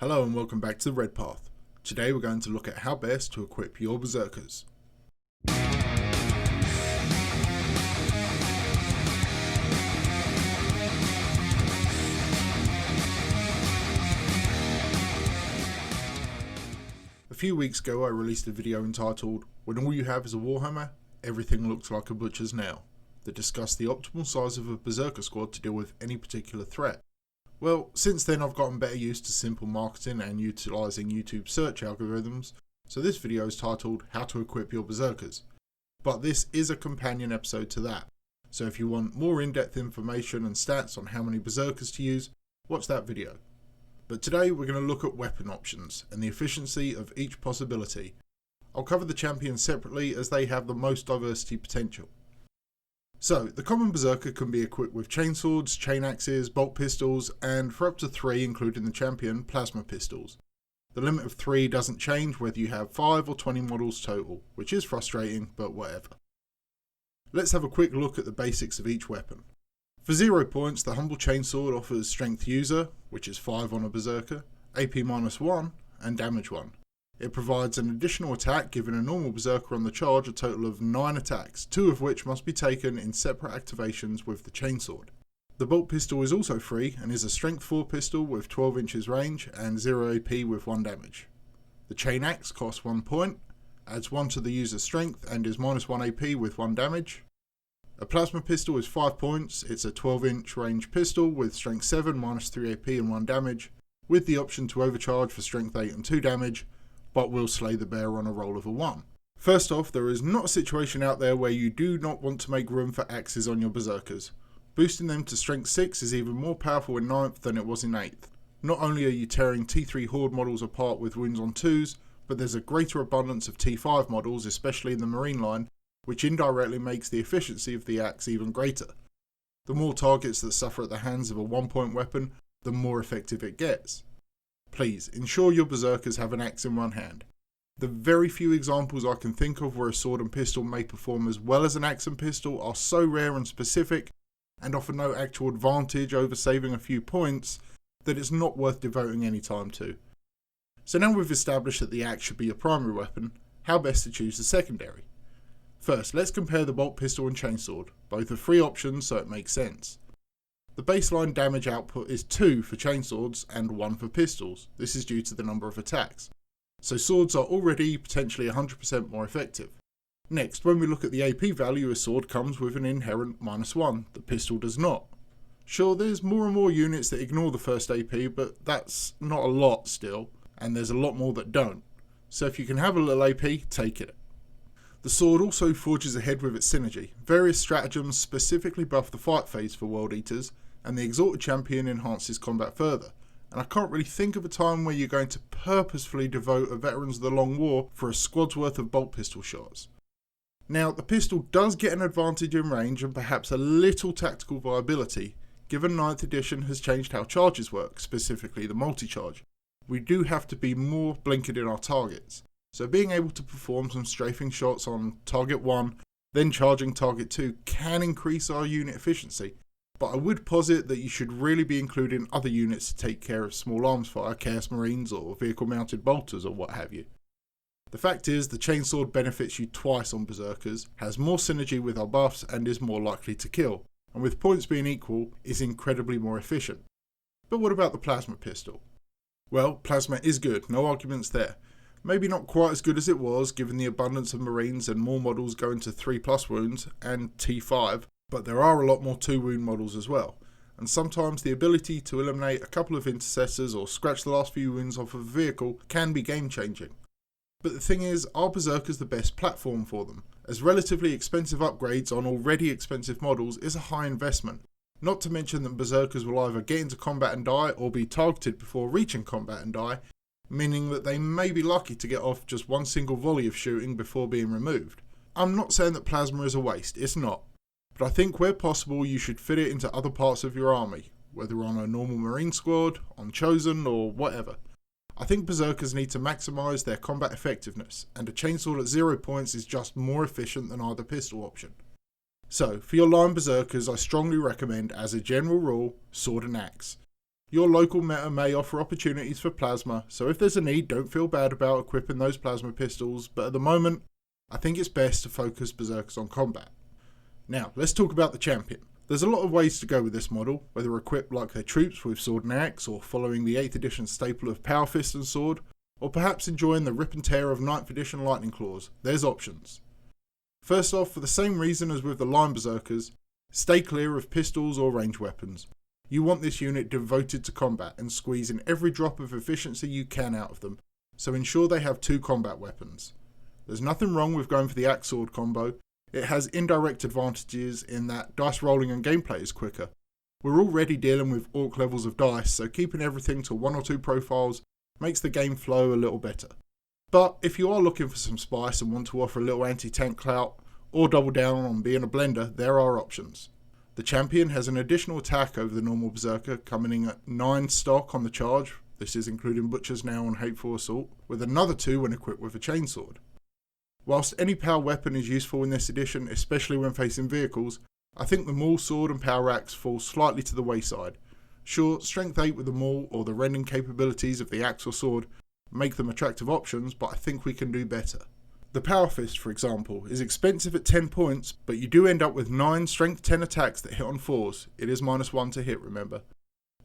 Hello and welcome back to the Red Path. Today we're going to look at how best to equip your Berserkers. A few weeks ago I released a video entitled "When all you have is a Warhammer, everything looks like a butcher's nail," that discussed the optimal size of a Berserker squad to deal with any particular threat. Well, since then I've gotten better used to simple marketing and utilising YouTube search algorithms, so this video is titled "How to Equip Your Berserkers." But this is a companion episode to that, so if you want more in-depth information and stats on how many Berserkers to use, watch that video. But today we're going to look at weapon options and the efficiency of each possibility. I'll cover the champions separately as they have the most diversity potential. So, the common Berserker can be equipped with chainswords, chain axes, bolt pistols, and for up to 3, including the champion, plasma pistols. The limit of 3 doesn't change whether you have 5 or 20 models total, which is frustrating, but whatever. Let's have a quick look at the basics of each weapon. For 0 points, the humble chainsword offers strength user, which is 5 on a Berserker, AP -1, and damage 1. It provides an additional attack, giving a normal Berserker on the charge a total of 9 attacks, 2 of which must be taken in separate activations with the chainsword. The bolt pistol is also free and is a strength 4 pistol with 12 inches range and 0 AP with 1 damage. The chain axe costs 1 point, adds 1 to the user's strength and is -1 AP with 1 damage. A plasma pistol is 5 points, it's a 12-inch range pistol with strength 7, -3 AP and 1 damage, with the option to overcharge for strength 8 and 2 damage, but will slay the bear on a roll of a 1. First off, there is not a situation out there where you do not want to make room for axes on your Berserkers. Boosting them to strength 6 is even more powerful in 9th than it was in 8th. Not only are you tearing T3 Horde models apart with wounds on 2s, but there's a greater abundance of T5 models, especially in the Marine line, which indirectly makes the efficiency of the axe even greater. The more targets that suffer at the hands of a 1-point weapon, the more effective it gets. Please, ensure your Berserkers have an axe in one hand. The very few examples I can think of where a sword and pistol may perform as well as an axe and pistol are so rare and specific, and offer no actual advantage over saving a few points, that it's not worth devoting any time to. So now we've established that the axe should be your primary weapon, how best to choose the secondary? First, let's compare the bolt pistol and chainsword. Both are free options, so it makes sense. The baseline damage output is 2 for chainswords and 1 for pistols. This is due to the number of attacks. So swords are already potentially 100% more effective. Next, when we look at the AP value, a sword comes with an inherent -1. The pistol does not. Sure, there's more and more units that ignore the first AP, but that's not a lot still, and there's a lot more that don't. So if you can have a little AP, take it. The sword also forges ahead with its synergy. Various stratagems specifically buff the fight phase for World Eaters, and the Exalted Champion enhances combat further. And I can't really think of a time where you're going to purposefully devote a Veterans of the Long War for a squad's worth of bolt pistol shots. Now, the pistol does get an advantage in range and perhaps a little tactical viability, given 9th edition has changed how charges work, specifically the multi-charge. We do have to be more blinkered in our targets. So being able to perform some strafing shots on target 1, then charging target 2 can increase our unit efficiency, but I would posit that you should really be including other units to take care of small arms fire, Chaos Marines or vehicle mounted bolters or what have you. The fact is, the chainsword benefits you twice on Berserkers, has more synergy with our buffs and is more likely to kill, and with points being equal, is incredibly more efficient. But what about the plasma pistol? Well, plasma is good, no arguments there. Maybe not quite as good as it was given the abundance of Marines and more models going to 3+ wounds and T5, but there are a lot more 2 wound models as well, and sometimes the ability to eliminate a couple of intercessors or scratch the last few wounds off of a vehicle can be game changing. But the thing is, are Berserkers the best platform for them, as relatively expensive upgrades on already expensive models is a high investment, not to mention that Berserkers will either get into combat and die or be targeted before reaching combat and die, meaning that they may be lucky to get off just one single volley of shooting before being removed. I'm not saying that plasma is a waste, it's not, but I think where possible you should fit it into other parts of your army, whether on a normal Marine squad, on Chosen or whatever. I think Berserkers need to maximise their combat effectiveness, and a chainsword at 0 points is just more efficient than either pistol option. So, for your line Berserkers I strongly recommend, as a general rule, sword and axe. Your local meta may offer opportunities for plasma, so if there's a need, don't feel bad about equipping those plasma pistols, but at the moment, I think it's best to focus Berserkers on combat. Now, let's talk about the champion. There's a lot of ways to go with this model, whether equipped like their troops with sword and axe, or following the 8th edition staple of power fist and sword, or perhaps enjoying the rip and tear of 9th edition lightning claws. There's options. First off, for the same reason as with the line Berserkers, stay clear of pistols or ranged weapons. You want this unit devoted to combat and squeezing every drop of efficiency you can out of them, so ensure they have 2 combat weapons. There's nothing wrong with going for the axe sword combo. It has indirect advantages in that dice rolling and gameplay is quicker. We're already dealing with orc levels of dice, so keeping everything to 1 or 2 profiles makes the game flow a little better. But if you are looking for some spice and want to offer a little anti-tank clout, or double down on being a blender, there are options. The champion has an additional attack over the normal Berserker, coming in at 9 stock on the charge. This is including Butcher's Nail and Hateful Assault, with another 2 when equipped with a chainsword. Whilst any power weapon is useful in this edition, especially when facing vehicles, I think the Maul Sword and Power Axe fall slightly to the wayside. Sure, Strength 8 with the Maul or the rending capabilities of the Axe or Sword make them attractive options, but I think we can do better. The Power Fist, for example, is expensive at 10 points, but you do end up with 9 Strength 10 attacks that hit on 4s, it is -1 to hit remember,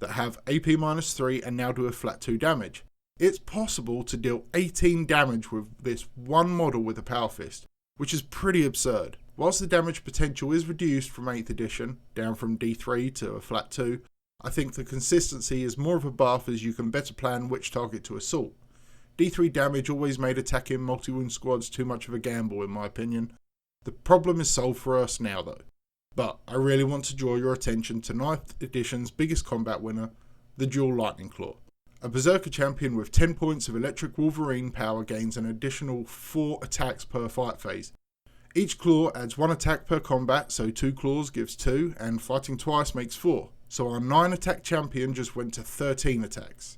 that have AP -3 and now do a flat 2 damage. It's possible to deal 18 damage with this one model with a Power Fist, which is pretty absurd. Whilst the damage potential is reduced from 8th edition, down from D3 to a flat 2, I think the consistency is more of a buff as you can better plan which target to assault. D3 damage always made attacking multi-wound squads too much of a gamble in my opinion. The problem is solved for us now though. But I really want to draw your attention to 9th edition's biggest combat winner, the dual lightning claw. A Berserker champion with 10 points of electric Wolverine power gains an additional 4 attacks per fight phase. Each claw adds 1 attack per combat, so 2 claws gives 2, and fighting twice makes 4. So our 9 attack champion just went to 13 attacks.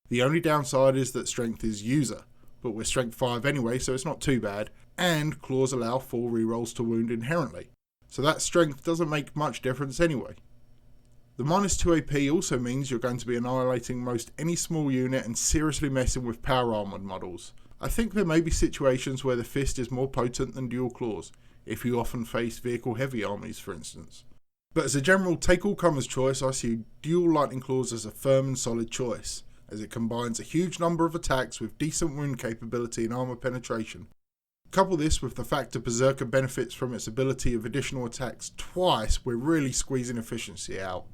The only downside is that strength is user, but we're strength 5 anyway, so it's not too bad, and claws allow 4 rerolls to wound inherently, so that strength doesn't make much difference anyway. The -2 AP also means you're going to be annihilating most any small unit and seriously messing with power armoured models. I think there may be situations where the fist is more potent than dual claws, if you often face vehicle heavy armies for instance. But as a general take all comers choice, I see dual lightning claws as a firm and solid choice, as it combines a huge number of attacks with decent wound capability and armour penetration. Couple this with the fact that Berserker benefits from its ability of additional attacks twice, we're really squeezing efficiency out.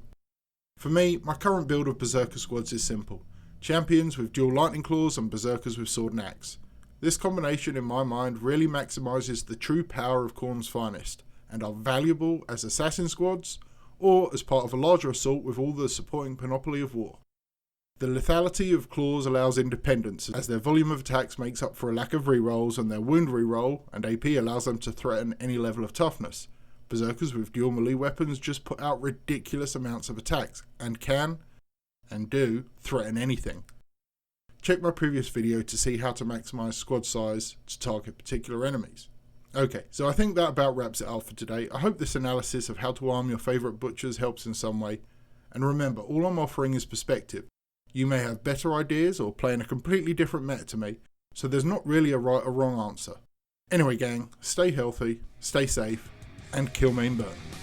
For me, my current build of Berserker squads is simple. Champions with dual lightning claws and Berserkers with sword and axe. This combination in my mind really maximises the true power of Khorne's finest, and are valuable as assassin squads, or as part of a larger assault with all the supporting panoply of war. The lethality of claws allows independence, as their volume of attacks makes up for a lack of rerolls, and their wound reroll and AP allows them to threaten any level of toughness. Berserkers with dual melee weapons just put out ridiculous amounts of attacks, and can, and do, threaten anything. Check my previous video to see how to maximise squad size to target particular enemies. Okay, so I think that about wraps it up for today. I hope this analysis of how to arm your favourite butchers helps in some way. And remember, all I'm offering is perspective. You may have better ideas or play in a completely different meta to me, so there's not really a right or wrong answer. Anyway gang, stay healthy, stay safe, and kill main burn.